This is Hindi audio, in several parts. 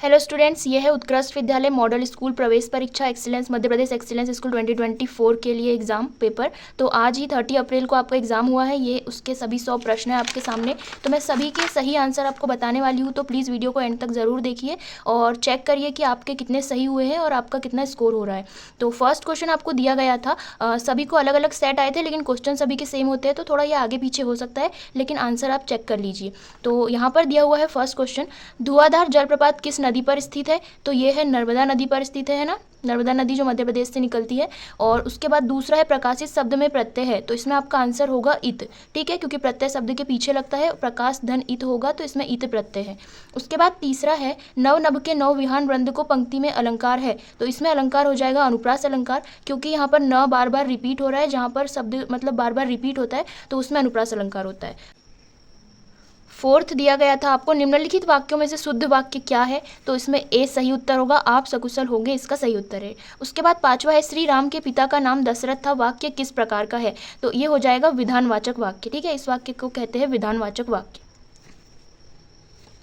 हेलो स्टूडेंट्स, ये है उत्कृष्ट विद्यालय मॉडल स्कूल प्रवेश परीक्षा excellence Madhya Pradesh excellence school 2024 के लिए एग्जाम पेपर। तो आज ही 30 अप्रैल को आपका एग्जाम हुआ है। ये उसके सभी 100 प्रश्न हैं आपके सामने। तो मैं सभी के सही आंसर आपको बताने वाली हूँ, तो प्लीज़ वीडियो को एंड तक ज़रूर देखिए और चेक करिए कि आपके कितने सही हुए हैं और आपका कितना स्कोर हो रहा है। तो फर्स्ट क्वेश्चन आपको दिया गया था, सभी को अलग अलग सेट आए थे, लेकिन क्वेश्चन सभी के सेम होते हैं, तो थोड़ा ये आगे पीछे हो सकता है, लेकिन आंसर आप चेक कर लीजिए। तो यहाँ पर दिया हुआ है फर्स्ट क्वेश्चन, धुआंधार जलप्रपात किस नदी पर स्थित है? तो ये है नर्मदा नदी पर स्थित है ना, नर्मदा नदी जो मध्य प्रदेश से निकलती है। और उसके बाद दूसरा है प्रकाशित शब्द में प्रत्यय है, तो इसमें आपका आंसर होगा इत। ठीक है, क्योंकि प्रत्यय शब्द के पीछे लगता है, प्रकाश धन इत होगा, तो इसमें इत प्रत्यय है। उसके बाद तीसरा है नव नभ के नव विहान वृंद को पंक्ति में अलंकार है, तो इसमें अलंकार हो जाएगा अनुप्रास अलंकार, क्योंकि यहाँ पर न बार बार रिपीट हो रहा है, जहाँ पर शब्द मतलब बार बार रिपीट होता है तो उसमें अनुप्रास अलंकार होता है। फोर्थ दिया गया था आपको, निम्नलिखित वाक्यों में से शुद्ध वाक्य क्या है? तो इसमें ए सही उत्तर होगा, आप सकुशल होंगे, इसका सही उत्तर है। उसके बाद पांचवा है श्री राम के पिता का नाम दशरथ था, वाक्य किस प्रकार का है? तो ये हो जाएगा विधानवाचक वाक्य। ठीक है, इस वाक्य को कहते हैं विधानवाचक वाक्य।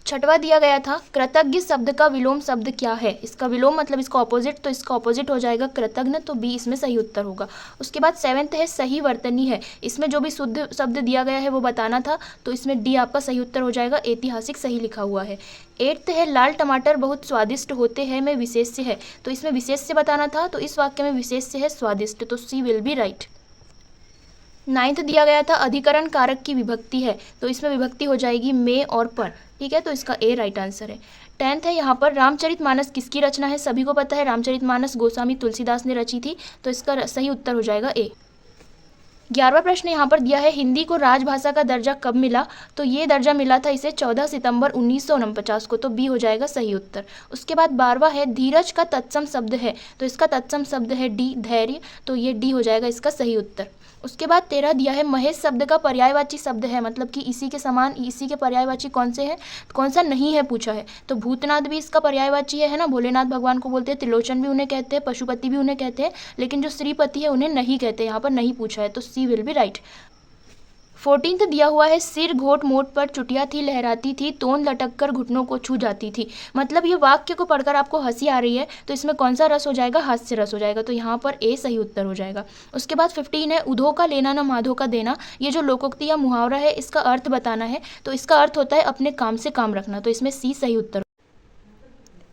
छठवा दिया गया था, कृतज्ञ शब्द का विलोम शब्द क्या है? इसका विलोम मतलब इसका ऑपोजिट, तो इसका ऑपोजिट हो जाएगा कृतज्ञ, तो बी इसमें सही उत्तर होगा। उसके बाद सेवेंथ है सही वर्तनी है, इसमें जो भी शुद्ध शब्द दिया गया है वो बताना था, तो इसमें डी आपका सही उत्तर हो जाएगा, ऐतिहासिक सही लिखा हुआ है। एट्थ है लाल टमाटर बहुत स्वादिष्ट होते हैं में विशेष्य है, तो इसमें विशेष्य बताना था, तो इस वाक्य में विशेष्य है स्वादिष्ट, तो सी विल बी राइट। नाइन्थ दिया गया था अधिकरण कारक की विभक्ति है, तो इसमें विभक्ति हो जाएगी में और पर। ठीक है, तो इसका ए राइट आंसर है। टेंथ है यहाँ पर रामचरितमानस किसकी रचना है? सभी को पता है रामचरितमानस गोस्वामी तुलसीदास ने रची थी, तो इसका सही उत्तर हो जाएगा ए। 11वां प्रश्न यहाँ पर दिया है हिंदी को राजभाषा का दर्जा कब मिला? तो ये दर्जा मिला था इसे 14 सितंबर 1949 को, तो बी हो जाएगा सही उत्तर। उसके बाद 12वां है धीरज का तत्सम शब्द है, तो इसका तत्सम शब्द है डी धैर्य, तो ये डी हो जाएगा इसका सही उत्तर। उसके बाद 13 दिया है महेश शब्द का पर्यायवाची शब्द है, मतलब कि इसी के समान इसी के पर्यायवाची कौन से हैं, कौन सा नहीं है पूछा है। तो भूतनाथ भी इसका पर्यायवाची है ना, भोलेनाथ भगवान को बोलते हैं, त्रिलोचन भी उन्हें कहते हैं, पशुपति भी उन्हें कहते हैं, लेकिन जो श्रीपति है उन्हें नहीं कहते, यहाँ पर नहीं पूछा है, तो सी विल बी राइट। 14th दिया हुआ है सिर घोट मोट पर चुटिया थी लहराती थी तोन लटक कर घुटनों को छू जाती थी, मतलब ये वाक्य को पढ़कर आपको हंसी आ रही है, तो इसमें कौन सा रस हो जाएगा? हास्य रस हो जाएगा, तो यहाँ पर ए सही उत्तर हो जाएगा। उसके बाद 15 है उधो का लेना न माधो का देना, ये जो लोकोक्ति या मुहावरा है इसका अर्थ बताना है, तो इसका अर्थ होता है अपने काम से काम रखना, तो इसमें सी सही उत्तर।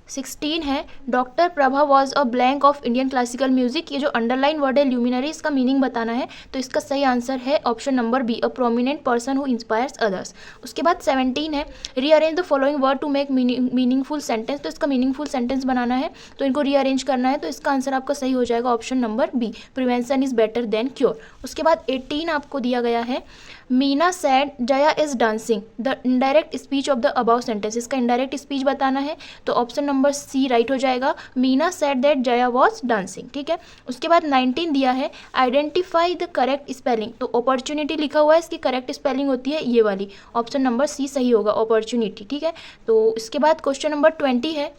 16 है doctor Prabha was a blank of Indian classical music, ये जो अंडरलाइन वर्ड है ल्यूमिनरी, इसका मीनिंग बताना है, तो इसका सही आंसर है option number B, a prominent person who inspires others. उसके बाद 17 है rearrange the following word to make meaningful sentence, तो इसका मीनिंगफुल सेंटेंस बनाना है, तो इनको रीअरेंज करना है, तो इसका आंसर आपका सही हो जाएगा option number B, prevention is better than cure. उसके बाद 18 आपको दिया गया है Meena said Jaya is dancing the indirect speech of the above sentence, इसका इनडायरेक्ट स्पीच बताना है, तो ऑप्शन नंबर सी राइट हो जाएगा, Meena said that Jaya was dancing. ठीक है, उसके बाद 19 दिया है आइडेंटिफाई द करेक्ट स्पेलिंग, तो अपॉर्चुनिटी लिखा हुआ है, इसकी करेक्ट स्पेलिंग होती है ये वाली, ऑप्शन नंबर सी सही होगा, अपॉर्चुनिटी। ठीक है, तो इसके बाद क्वेश्चन नंबर 20 है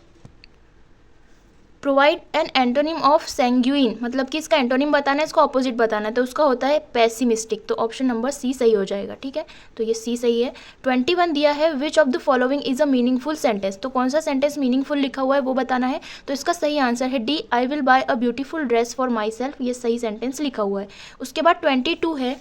प्रोवाइड एन एंटोनिम ऑफ सैंग्यूइन, मतलब कि इसका एंटोनिम बताना है, इसका ऑपोजिट बताना है, तो उसका होता है पेसिमिस्टिक, तो ऑप्शन नंबर सी सही हो जाएगा। ठीक है, तो ये सी सही है। 21 दिया है which of the following is a meaningful sentence, तो कौन सा सेंटेंस मीनिंगफुल लिखा हुआ है वो बताना है, तो इसका सही आंसर है D I will buy a beautiful dress for my self, ये सही सेंटेंस लिखा हुआ है। उसके बाद 22 है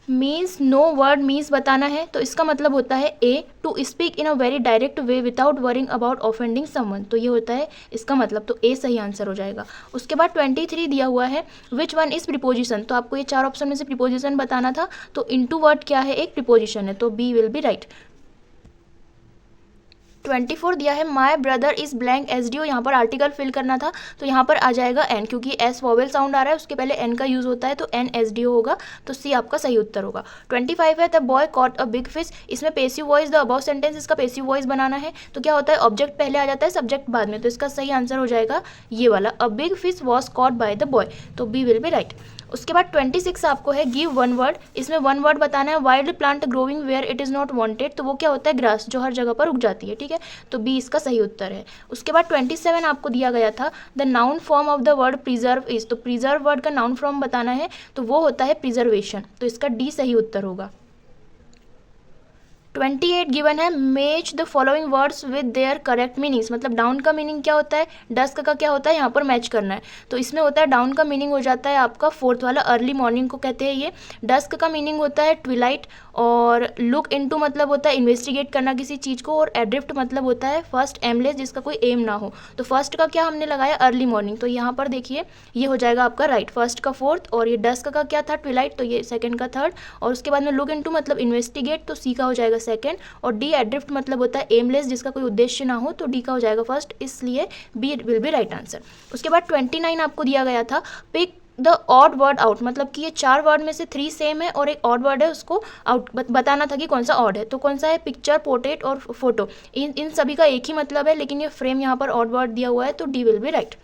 मीन्स नो वर्ड मीन्स बताना है, तो इसका मतलब होता है a to speak in a very direct way without worrying about offending someone, तो ये होता है इसका मतलब, तो ए सही आंसर हो जाएगा। उसके बाद 23 दिया हुआ है विच वन इज प्रीपोजिशन, तो आपको ये चार ऑप्शन में से प्रीपोजिशन बताना था, तो इनटू वर्ड क्या है? एक प्रीपोजिशन है, तो बी विल बी राइट। 24 दिया है my brother is blank S D O, यहाँ पर आर्टिकल फिल करना था, तो यहाँ पर आ जाएगा एन, क्योंकि एस वॉवेल साउंड आ रहा है, उसके पहले एन का यूज होता है, तो एन एस डी ओ होगा, तो सी आपका सही उत्तर होगा। 25 है the boy caught a big fish, इसमें passive voice the above sentence, इसका पेसिव वॉइस बनाना है, तो क्या होता है ऑब्जेक्ट पहले आ जाता है सब्जेक्ट बाद में, तो इसका सही आंसर हो जाएगा ये वाला, a big fish was caught by the boy, तो बी विल बी राइट। उसके बाद 26 आपको है गिव वन वर्ड, इसमें वन वर्ड बताना है wild plant growing where it is not wanted, तो वो क्या होता है ग्रास, जो हर जगह पर उग जाती है। ठीक है, तो बी इसका सही उत्तर है। उसके बाद 27 आपको दिया गया था the noun form of the word preserve is, तो प्रिजर्व वर्ड का नाउन फॉर्म बताना है, तो वो होता है प्रिजर्वेशन, तो इसका डी सही उत्तर होगा। 28 गिवन है, match the following words with their correct meanings, मतलब डाउन का मीनिंग क्या होता है, डस्क का क्या होता है, यहाँ पर मैच करना है। तो इसमें होता है डाउन का मीनिंग हो जाता है आपका फोर्थ वाला अर्ली मॉर्निंग को कहते हैं ये। डस्क का मीनिंग होता है ट्विलाइट, और लुक इनटू मतलब होता है इन्वेस्टिगेट करना किसी चीज़ को, और एड्रिफ्ट मतलब होता है फर्स्ट एमलेस जिसका कोई एम ना हो। तो फर्स्ट का क्या हमने लगाया अर्ली मॉर्निंग, तो यहाँ पर देखिए ये हो जाएगा आपका राइट, फर्स्ट का फोर्थ, और ये डस्क का क्या था ट्विलाइट, तो ये सेकंड का थर्ड, और उसके बाद में लुक इनटू मतलब इन्वेस्टिगेट, तो सी का हो जाएगा सेकंड, और डी एड्रिफ्ट मतलब होता है एमलेस जिसका कोई उद्देश्य ना हो, तो डी का हो जाएगा फर्स्ट, इसलिए B will be right answer. उसके बाद 29 आपको दिया गया था, pick the odd word out, मतलब कि ये 4 वर्ड में से 3 सेम है और एक ऑड वर्ड है, उसको आउट बताना था कि कौन सा ऑड है। तो कौन सा है, पिक्चर, पोर्ट्रेट और फोटो, इन सभी का एक ही मतलब है, लेकिन ये फ्रेम यहाँ पर ऑड वर्ड दिया हुआ है, तो डी विल बी राइट।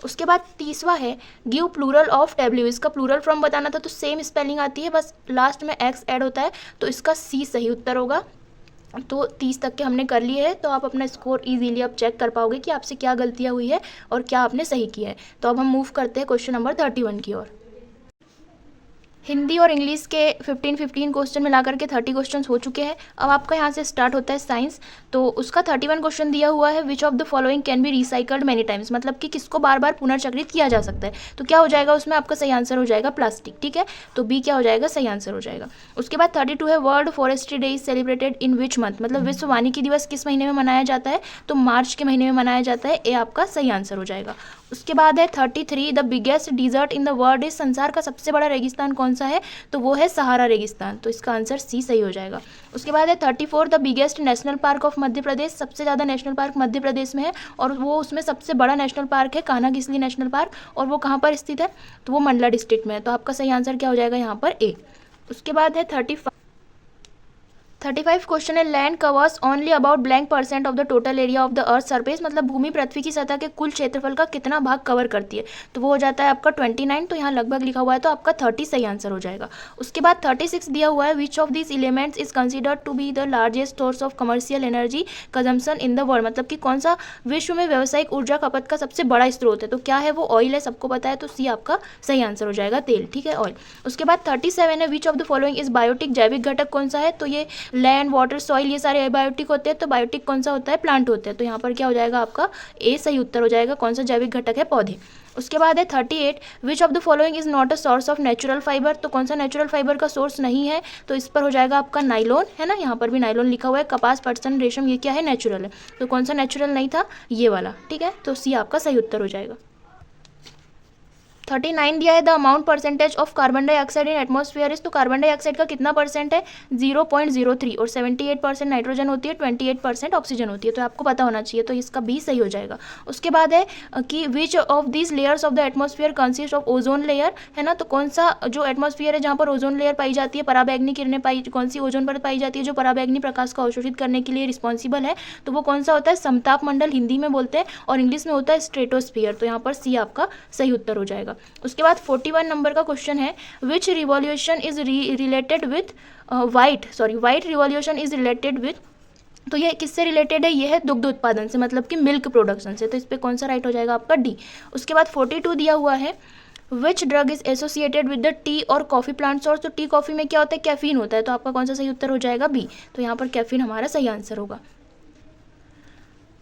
उसके बाद तीसरा है गिव प्लूरल ऑफ डब्ल्यू, इसका प्लूरल फॉर्म बताना था, तो सेम स्पेलिंग आती है, बस लास्ट में एक्स ऐड होता है, तो इसका सी सही उत्तर होगा। तो 30 तक के हमने कर लिए हैं, तो आप अपना स्कोर इजीली अब चेक कर पाओगे कि आपसे क्या गलतियाँ हुई है और क्या आपने सही किया है। तो अब हम मूव करते हैं क्वेश्चन नंबर 31 की ओर। हिंदी और इंग्लिश के 15 क्वेश्चन मिला करके 30 क्वेश्चन हो चुके हैं। अब आपका यहाँ से स्टार्ट होता है साइंस, तो उसका 31 क्वेश्चन दिया हुआ है, which of the following can be recycled many times, मतलब कि किसको बार बार पुनर्चक्रित किया जा सकता है। तो क्या हो जाएगा उसमें, आपका सही आंसर हो जाएगा प्लास्टिक, ठीक है, तो बी क्या हो जाएगा, सही आंसर हो जाएगा। उसके बाद 32 है, world forestry day is celebrated in which month, मतलब विश्व वानिकी दिवस किस महीने में मनाया जाता है, तो मार्च के महीने में मनाया जाता है, ये आपका सही आंसर हो जाएगा। उसके बाद है 33, the biggest desert in the world is, संसार का सबसे बड़ा रेगिस्तान कौन सा है, तो वो है सहारा रेगिस्तान, तो इसका आंसर सी सही हो जाएगा। उसके बाद है 34, the biggest national park of Madhya Pradesh, सबसे ज़्यादा नेशनल पार्क मध्य प्रदेश में है, और वो उसमें सबसे बड़ा नेशनल पार्क है कान्हा किसली नेशनल पार्क, और वो कहाँ पर स्थित है, तो वो मंडला डिस्ट्रिक्ट में है, तो आपका सही आंसर क्या हो जाएगा यहाँ पर ए। उसके बाद है 35 क्वेश्चन है, land covers only about blank % of the total area of the earth surface, मतलब भूमि पृथ्वी की सतह के कुल क्षेत्रफल का कितना भाग कवर करती है, तो वो हो जाता है आपका 29, तो यहाँ लगभग लिखा हुआ है, तो आपका 30 सही आंसर हो जाएगा। उसके बाद 36 दिया हुआ है, which of this elements is considered to be the largest source of commercial energy consumption in the world, मतलब कि कौन सा विश्व में व्यावसायिक ऊर्जा खपत का सबसे बड़ा स्रोत है, तो क्या है वो ऑयल है, सबको पता है, तो सी आपका सही आंसर हो जाएगा तेल, ठीक है, ऑयल। उसके बाद 37 है, which of the following is biotic, जैविक घटक कौन सा है, तो ये लैंड, वाटर, सॉइल, ये सारे एबायोटिक होते हैं, तो बायोटिक कौन सा होता है, प्लांट होते हैं, तो यहाँ पर क्या हो जाएगा आपका ए सही उत्तर हो जाएगा, कौन सा जैविक घटक है, पौधे। उसके बाद है 38, विच of the following is not a source of natural fibre, तो कौन सा नेचुरल फाइबर का सोर्स नहीं है, तो इस पर हो जाएगा आपका नाइलॉन, है ना, यहाँ पर भी नाइलॉन लिखा हुआ है, कपास, पटसन, रेशम, ये क्या है, नेचुरल है, तो कौन सा नेचुरल नहीं था, ये वाला, ठीक है, तो सी आपका सही उत्तर हो जाएगा। 39 दिया है, the amount percentage of carbon dioxide in atmosphere is, तो कार्बन डाइऑक्साइड का कितना परसेंट है, 0.03, और 78% नाइट्रोजन होती है, 28% ऑक्सीजन होती है, तो आपको पता होना चाहिए, तो इसका भी सही हो जाएगा। उसके बाद है कि विच of these layers of the atmosphere consist of ozone layer, है ना, तो कौन सा जो एटमॉस्फेयर है जहाँ पर ओजोन लेयर पाई जाती है, पराबैंगनी किरणें पाई, कौन सी ओजोन पर पाई जाती है जो पराबैंगनी प्रकाश को अवशोषित करने के लिए रिस्पॉन्सिबल है, तो वो कौन सा होता है, समताप मंडल हिंदी में बोलते हैं, और इंग्लिश में होता है स्ट्रेटोस्फीयर, तो यहाँ पर सी आपका सही उत्तर हो जाएगा। उसके बाद 41 नंबर का क्वेश्चन है, which revolution is related with white revolution is related with, तो ये किससे रिलेटेड है, ये है दुग्ध उत्पादन से, मतलब कि मिल्क प्रोडक्शन से, तो इस पर कौन सा राइट हो जाएगा आपका डी। उसके बाद 42 दिया हुआ है, which drug is associated with the T और कॉफी प्लांट सोर्स, तो टी कॉफी में क्या होता है, कैफीन होता है, तो आपका कौन सा सही उत्तर हो जाएगा बी, तो यहाँ पर कैफीन हमारा सही आंसर होगा।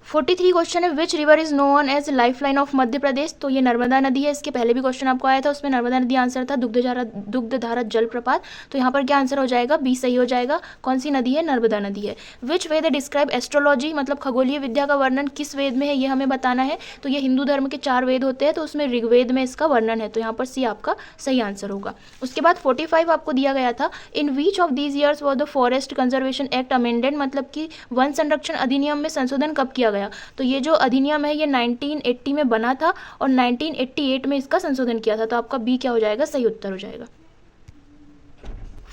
43 क्वेश्चन है, which river is known as lifeline of Madhya Pradesh, तो ये नर्मदा नदी है, इसके पहले भी क्वेश्चन आपको आया था, उसमें नर्मदा नदी आंसर था, दुग्धधारा जलप्रपात, तो यहाँ पर क्या आंसर हो जाएगा, बी सही हो जाएगा, कौन सी नदी है, नर्मदा नदी है। विच वेद डिस्क्राइब एस्ट्रोलॉजी, मतलब खगोलीय विद्या का वर्णन किस वेद में है, ये हमें बताना है, तो ये हिंदू धर्म के 4 वेद होते हैं, तो उसमें ऋग्वेद में इसका वर्णन है, तो यहाँ पर सी आपका सही आंसर होगा। उसके बाद 45 आपको दिया गया था, in which of these years was the forest conservation act amended, मतलब कि वन संरक्षण अधिनियम में संशोधन कब किया गया, तो ये जो अधिनियम है ये 1980 में बना था और 1988 में इसका संशोधन किया था, तो आपका बी क्या हो जाएगा, सही उत्तर हो जाएगा।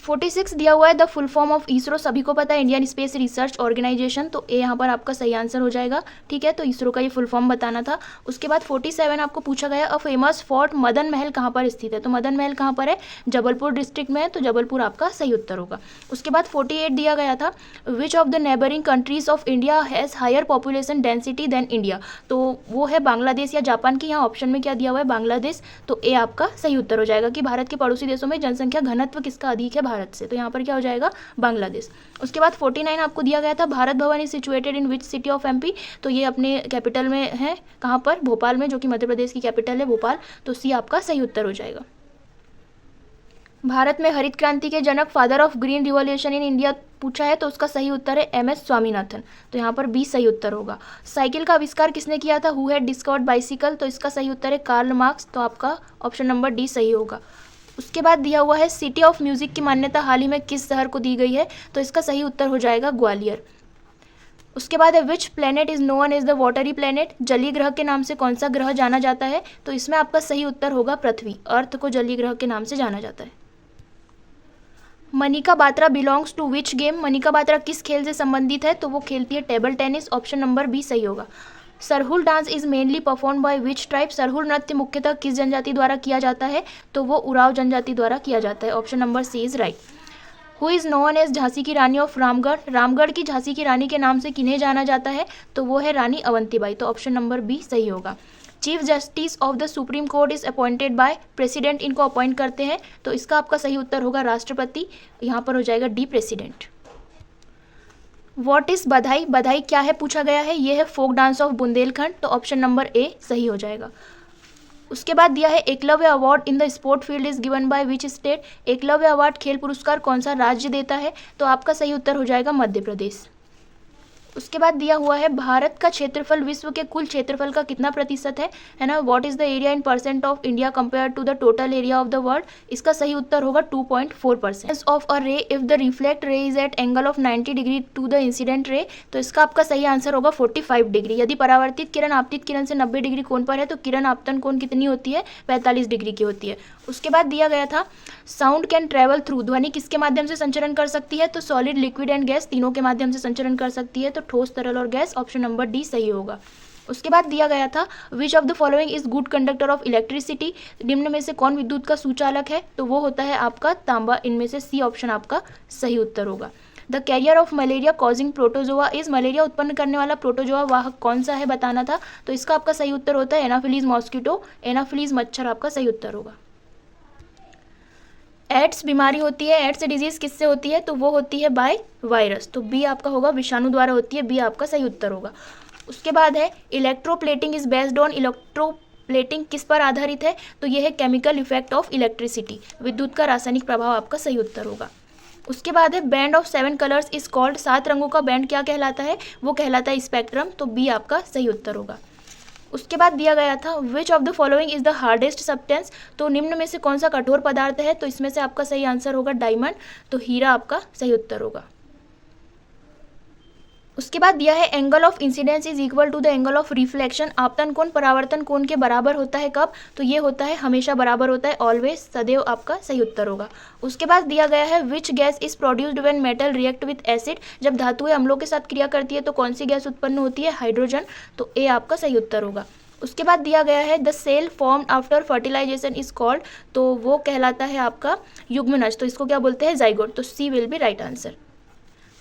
46 दिया हुआ है, the full form of ISRO, सभी को पता है, इंडियन स्पेस रिसर्च ऑर्गेनाइजेशन, तो ए यहाँ पर आपका सही आंसर हो जाएगा, ठीक है, तो इसरो का ये फुल फॉर्म बताना था। उसके बाद 47 आपको पूछा गया, a famous fort Madan Mahal कहाँ पर स्थित है, तो मदन महल कहाँ पर है, जबलपुर डिस्ट्रिक्ट में है, तो जबलपुर आपका सही उत्तर होगा। उसके बाद 48 दिया गया था, which of the neighbouring countries of India has higher population density than India, तो वो है बांग्लादेश या जापान की, यहाँ ऑप्शन में क्या दिया हुआ है, बांग्लादेश, तो ए आपका सही उत्तर हो जाएगा कि भारत के पड़ोसी देशों में जनसंख्या घनत्व किसका अधिक है, भारत से, तो यहाँ पर क्या हो जाएगा बांग्लादेश। उसके बाद 49 आपको दिया गया था, Bharat Bhavan is situated in which city of MP, तो ये अपने कैपिटल में है, कहाँ पर, भोपाल में, जो कि मध्य प्रदेश की कैपिटल है भोपाल, तो सी आपका सही उत्तर हो जाएगा। भारत में हरित क्रांति के जनक, father of green revolution in India पूछा है, तो उसका सही उत्तर है एमएस स्वामीनाथन, तो यहाँ पर बी सही उत्तर होगा। साइकिल का आविष्कार किसने किया था, हु हैड डिस्कवर्ड बाइसिकल, तो इसका सही उत्तर है कार्ल मार्क्स, तो आपका ऑप्शन नंबर डी सही होगा। उसके बाद दिया हुआ है सिटी ऑफ म्यूजिक की मान्यता हाल ही में किस शहर को दी गई है, तो इसका सही उत्तर हो जाएगा ग्वालियर। उसके बाद है which planet is known as the watery planet, जलीय ग्रह के नाम से कौन सा ग्रह जाना जाता है, तो इसमें आपका सही उत्तर होगा पृथ्वी, अर्थ को जलीय ग्रह के नाम से जाना जाता है। Manika Batra belongs to which game, Manika Batra किस खेल से संबंधित है, तो वो खेलती है table tennis, option number B सही होगा। Sarhul dance is mainly perform by which tribe, Sarhul नृत्य मुख्यतः किस जनजाति द्वारा किया जाता है, तो वो उराव जनजाति द्वारा किया जाता है, option number C is right. Who is known as Jhansi की रानी ऑफ रामगढ़, रामगढ़ की झांसी की रानी के नाम से किन्हें जाना जाता है, तो वो है रानी अवंतीबाई, तो ऑप्शन नंबर बी सही होगा। Chief justice of the supreme court is appointed by, president इनको अपॉइंट करते हैं, तो इसका आपका सही उत्तर होगा राष्ट्रपति, यहाँ पर हो जाएगा डी प्रेसिडेंट। व्हाट इज बधाई, बधाई क्या है पूछा गया है, ये है फोक डांस ऑफ बुंदेलखंड, तो ऑप्शन नंबर ए सही हो जाएगा। उसके बाद दिया है Eklavya award in the sport field is given by which state, Eklavya award खेल पुरस्कार कौन सा राज्य देता है, तो आपका सही उत्तर हो जाएगा मध्य प्रदेश। उसके बाद दिया हुआ है भारत का क्षेत्रफल विश्व के कुल क्षेत्रफल का कितना प्रतिशत है ना, what is the area in percent of India compare to the total area of the world, इसका सही उत्तर होगा 2.4%। Of a ray if the reflect ray is at angle of 90 degree to the incident ray, तो इसका आपका सही आंसर होगा 45 डिग्री। यदि परावर्तित किरण आपतित किरण से 90 डिग्री कोण पर है, तो किरण आपतन कोण कितनी होती है, 45 डिग्री की होती है। उसके बाद दिया गया था साउंड कैन ट्रेवल थ्रू, ध्वनि किसके माध्यम से संचरण कर सकती है, तो सॉलिड, लिक्विड एंड गैस तीनों के माध्यम से संचरण कर सकती है, तो ठोस, तरल और गैस, ऑप्शन नंबर डी सही होगा। उसके बाद दिया गया था which of the following is good conductor of electricity, निम्न में से कौन विद्युत का सुचालक है, तो वो होता है आपका तांबा, इनमें से सी ऑप्शन आपका सही उत्तर होगा। The carrier of malaria causing protozoa is, malaria उत्पन्न करने वाला प्रोटोजोआ वाहक कौन सा है बताना था, तो इसका आपका सही उत्तर होता है एनाफिलीज मॉस्किटो, एनाफिलीज मच्छर आपका सही उत्तर होगा। एड्स बीमारी होती है, एड्स डिजीज किससे होती है, तो वो होती है बाय वायरस, तो बी आपका होगा विषाणु द्वारा होती है, बी आपका सही उत्तर होगा। उसके बाद है electroplating is based on, electroplating किस पर आधारित है, तो ये है केमिकल इफेक्ट ऑफ इलेक्ट्रिसिटी, विद्युत का रासायनिक प्रभाव आपका सही उत्तर होगा। उसके बाद है band of 7 colours is called, 7 रंगों का बैंड क्या कहलाता है, वो कहलाता है स्पेक्ट्रम, तो बी आपका सही उत्तर होगा। उसके बाद दिया गया था which of the following is the hardest substance, तो निम्न में से कौन सा कठोर पदार्थ है, तो इसमें से आपका सही आंसर होगा डायमंड, तो हीरा आपका सही उत्तर होगा। उसके बाद दिया है angle of incidence is equal to the angle of reflection, आपतन कोण परावर्तन कोण के बराबर होता है कब, तो ये होता है हमेशा बराबर होता है, ऑलवेज, सदैव आपका सही उत्तर होगा। उसके बाद दिया गया है which gas is produced when metal react with acid, जब धातुएं अम्लों के साथ क्रिया करती है तो कौन सी गैस उत्पन्न होती है, हाइड्रोजन, तो ए आपका सही उत्तर होगा। उसके बाद दिया गया है the cell formed after fertilization is called, तो वो कहलाता है आपका युग्मनज, तो इसको क्या बोलते हैं, जाइगोट, तो सी विल बी राइट आंसर।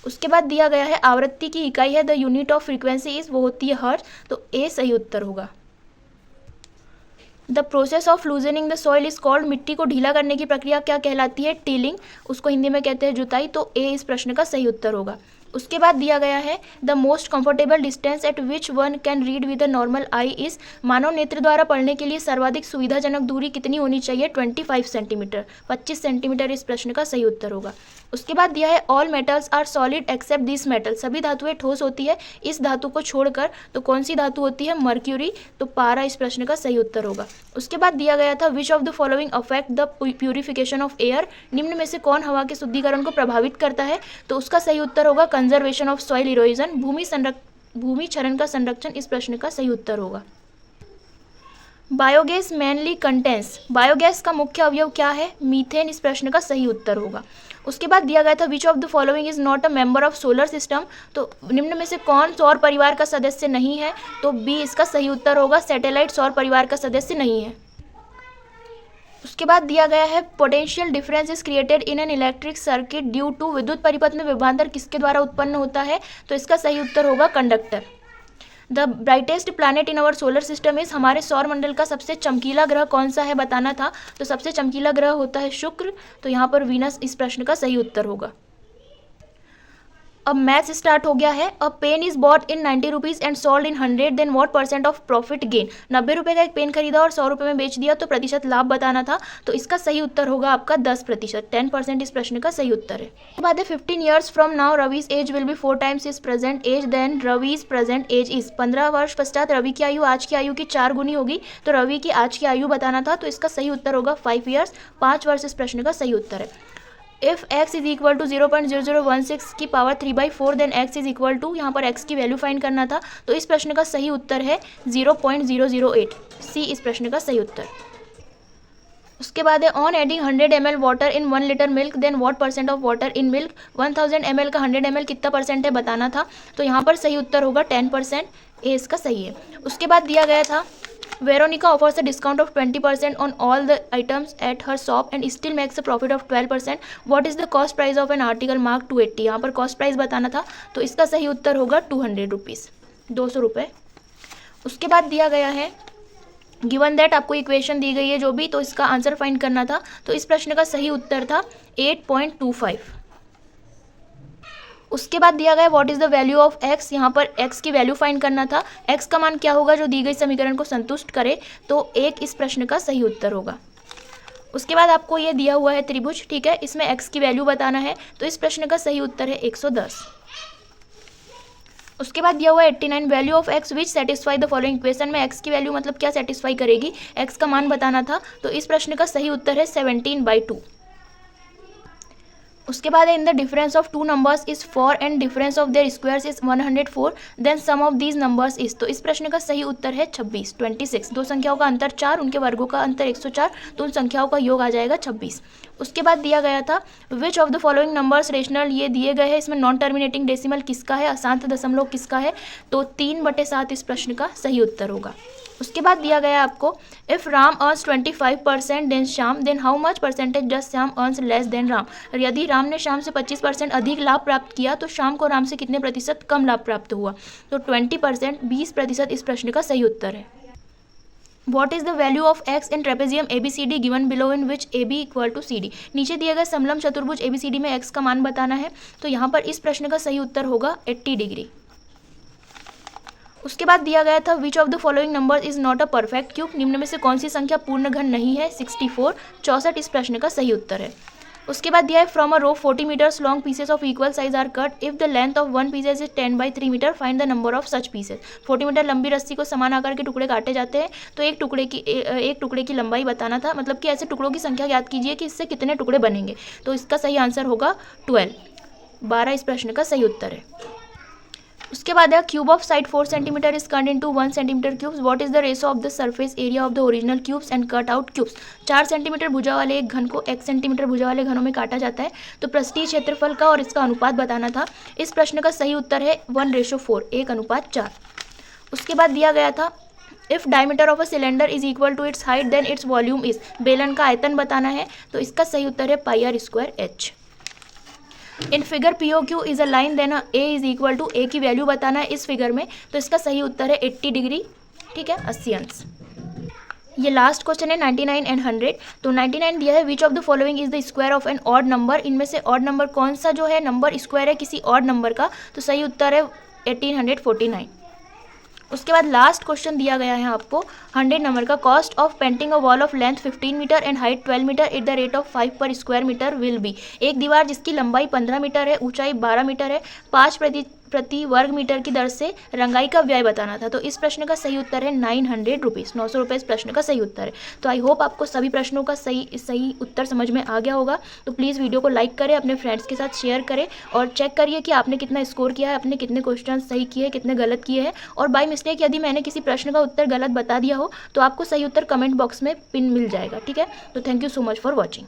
उसके बाद दिया गया है आवृत्ति की इकाई है the unit of frequency is, वो होती है हर्ट्ज, तो ए सही उत्तर होगा। The process of loosening the soil is called, मिट्टी को ढीला करने की प्रक्रिया क्या कहलाती है, टिलिंग, उसको हिंदी में कहते हैं जुताई, तो ए इस प्रश्न का सही उत्तर होगा। उसके बाद दिया गया है the most comfortable distance at which one can read with a normal eye is, मानव नेत्र द्वारा पढ़ने के लिए सर्वाधिक सुविधाजनक दूरी कितनी होनी चाहिए, 25 सेंटीमीटर, 25 सेंटीमीटर इस प्रश्न का सही उत्तर होगा। उसके बाद दिया है all metals are solid except this metal, सभी धातुएं ठोस होती है इस धातु को छोड़कर, तो कौन सी धातु होती है, मर्क्यूरी, तो पारा इस प्रश्न का सही उत्तर होगा। उसके बाद दिया गया था which of the following affect the purification of air, निम्न में से कौन हवा के शुद्धिकरण को प्रभावित करता है, तो उसका सही उत्तर होगा कंजर्वेशन ऑफ सॉइल इरोजन, भूमि क्षरण का संरक्षण इस प्रश्न का सही उत्तर होगा। बायोगैस मेनली कंटेंस, बायोगैस का मुख्य अवयव क्या है, मीथेन इस प्रश्न का सही उत्तर होगा। उसके बाद दिया गया था which of the following is not a member of solar system, तो निम्न में से कौन सौर परिवार का सदस्य नहीं है, तो बी इसका सही उत्तर होगा, सैटेलाइट सौर परिवार का सदस्य नहीं है। उसके बाद दिया गया है potential difference is created in an electric circuit due to, विद्युत परिपथ में विभवांतर किसके द्वारा उत्पन्न होता है, तो इसका सही उत्तर होगा conductor. The brightest planet in our solar system is, हमारे सौर मंडल का सबसे चमकीला ग्रह कौन सा है बताना था। तो सबसे चमकीला ग्रह होता है शुक्र, तो यहाँ पर वीनस इस प्रश्न का सही उत्तर होगा। अब मैथ्स स्टार्ट हो गया है। A pen is bought in 90 rupees and sold in 100, then what percent of profit gain. 90 रुपये का एक पेन खरीदा और 100 रुपये में बेच दिया, तो प्रतिशत लाभ बताना था। तो इसका सही उत्तर होगा आपका 10%। 10% इस प्रश्न का सही उत्तर है। उसके बाद है 15 years from now Ravi's age will be 4 times is present age then Ravi's present age is. 15 वर्ष पश्चात रवि की आयु आज की आयु की 4 गुनी होगी, तो रवि की आज की आयु बताना था। तो इसका सही उत्तर होगा 5 ईयर्स। 5 वर्ष इस प्रश्न का सही उत्तर है। If x is equal to 0.0016 की power 3/4 then x is equal to, यहाँ पर x की वैल्यू फाइंड करना था। तो इस प्रश्न का सही उत्तर है 0.008। सी इस प्रश्न का सही उत्तर। उसके बाद है on adding 100 ml water in 1 litre milk then what percent of water in milk. 1000 ml का 100 ml कितना परसेंट है बताना था। तो यहाँ पर सही उत्तर होगा 10%। ए इसका सही है। उसके बाद दिया गया था Veronica offers a discount of 20% on all the items at her shop and still makes a profit of 12%. What is the cost price of an article marked 280? यहाँ पर cost price बताना था। तो इसका सही उत्तर होगा 200 रुपीज़, 200 रुपये। उसके बाद दिया गया है गिवन दैट, आपको इक्वेशन दी गई है जो भी, तो इसका आंसर फाइंड करना था। तो इस प्रश्न का सही उत्तर था 8.25। उसके बाद दिया गया what is the value of x, यहाँ पर x की वैल्यू फाइंड करना था। x का मान क्या होगा जो दी गई समीकरण को संतुष्ट करे, तो 1 इस प्रश्न का सही उत्तर होगा। उसके बाद आपको ये दिया हुआ है त्रिभुज, ठीक है, इसमें x की वैल्यू बताना है। तो इस प्रश्न का सही उत्तर है 110। उसके बाद दिया हुआ है 89 value of x which satisfy the following equation में x की वैल्यू मतलब क्या सेटिस्फाई करेगी, x का मान बताना था। तो इस प्रश्न का सही उत्तर है 17/2। उसके बाद in the difference of 2 numbers is 4 and difference of their squares is 104 then sum of these numbers is. तो इस प्रश्न का सही उत्तर है 26। दो संख्याओं का अंतर 4, उनके वर्गों का अंतर 104, तो उन संख्याओं का योग आ जाएगा 26। उसके बाद दिया गया था which of the following numbers rational, ये दिए गए हैं। इसमें नॉन टर्मिनेटिंग डेसिमल किसका है, अशांत दशमलव किसका है। तो 3/7 इस प्रश्न का सही उत्तर होगा। उसके बाद दिया गया आपको if Ram earns 25% then Shyam then how much percentage does Shyam earns less than Ram. यदि राम ने श्याम से 25% अधिक लाभ प्राप्त किया तो श्याम को राम से कितने प्रतिशत कम लाभ प्राप्त हुआ। तो 20%, 20% इस प्रश्न का सही उत्तर है। What is the value of x in trapezium ABCD given below in which AB equal to CD। नीचे दिए गए समलंब चतुर्भुज ABCD में x का मान बताना है। तो यहाँ पर इस प्रश्न का सही उत्तर होगा 80 डिग्री। उसके बाद दिया गया था which of the following number is not a perfect cube, निम्न में से कौन सी संख्या पूर्ण घन नहीं है। 64, 64 इस प्रश्न का सही उत्तर है। उसके बाद दिया है from a rope 40 metres long pieces of equal size are cut if the length of one pieces is 10/3 metre find the number of such pieces. 40 metre लंबी रस्सी को समान आकार के टुकड़े काटे जाते हैं, तो एक टुकड़े की लंबाई बताना था, मतलब कि ऐसे टुकड़ों की संख्या याद कीजिए कि इससे कितने टुकड़े बनेंगे। तो इसका सही आंसर होगा 12 इस प्रश्न का सही उत्तर है। उसके बाद है cube of side 4 centimetre is cut into 1 centimetre cubes. What is the ratio of the surface area of the original cubes and cut out cubes. 4 centimetre भुजा वाले एक घन को 1 सेंटीमीटर भुजा वाले घनों में काटा जाता है, तो पृष्ठीय क्षेत्रफल का और इसका अनुपात बताना था। इस प्रश्न का सही उत्तर है 1:4, 1:4। उसके बाद दिया गया था if diameter of a cylinder is equal to its height then its volume is. बेलन का आयतन बताना है, तो इसका सही उत्तर है πr²h। In figure POQ is a line then A is equal to A की वैल्यू बताना है इस फिगर में। तो इसका सही उत्तर है 80 डिग्री, ठीक है, 80 अंश। ये लास्ट क्वेश्चन है 99 एंड 100। तो 99 दिया है which of the following is the square of an odd number. इनमें से ऑड नंबर कौन सा जो है नंबर स्क्वायर है किसी ऑड नंबर का। तो सही उत्तर है 1849। उसके बाद लास्ट क्वेश्चन दिया गया है आपको 100 नंबर का। Cost of painting a wall of length 15 metre and height 12 metre at the rate of 5 per square metre will be. एक दीवार जिसकी लंबाई 15 मीटर है, ऊंचाई 12 मीटर है, 5 प्रति वर्ग मीटर की दर से रंगाई का व्यय बताना था। तो इस प्रश्न का सही उत्तर है 900 रुपीज़, 900 रुपये इस प्रश्न का सही उत्तर है। तो आई होप आपको सभी प्रश्नों का सही उत्तर समझ में आ गया होगा। तो प्लीज़ वीडियो को लाइक करें, अपने फ्रेंड्स के साथ शेयर करें और चेक करिए कि आपने कितना स्कोर किया है, आपने कितने क्वेश्चन सही किए हैं, कितने गलत किए हैं। और बाय मिस्टेक यदि मैंने किसी प्रश्न का उत्तर गलत बता दिया हो तो आपको सही उत्तर कमेंट बॉक्स में पिन मिल जाएगा, ठीक है। तो thank you so much for watching.